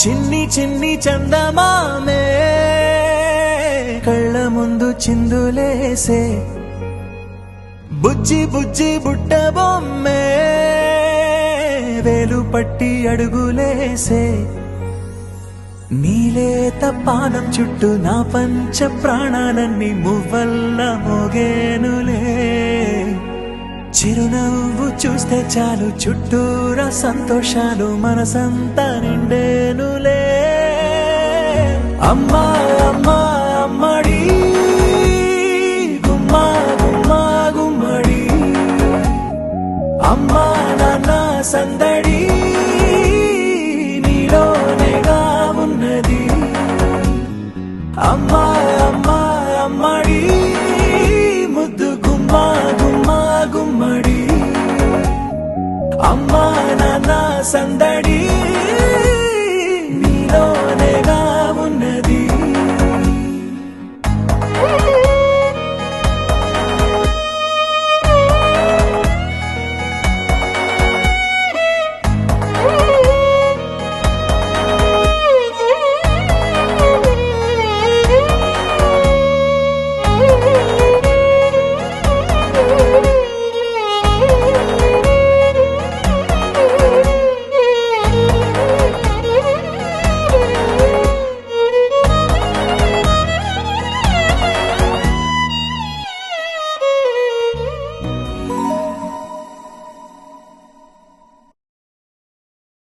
చిన్ని చిన్ని చందమామే కళ్ళ ముందు చిందులేసే బుజ్జి బుజ్జి బుట్ట బొమ్మే వేలు పట్టి అడుగులేసే నీలేత పానం చుట్టూ నా పంచ ప్రాణాలన్నీ మువ్వల్ల మోగేనులే చిరునవ్వు చూస్తే చాలు చుట్టూరా సంతోషాలు మనసంతా నిండేనులే అమ్మా అమ్మా అమ్మడి గుమ్మా గుమ్మా గుమ్మడి అమ్మా నాన్న సందడి నీలోనేగా ఉన్నది అమ్మా అమ్మా అమ్మడి ముద్దు గుమ్మా గుమ్మా గుమ్మడి అమ్మా నాన్న సందడి నీలోనేగా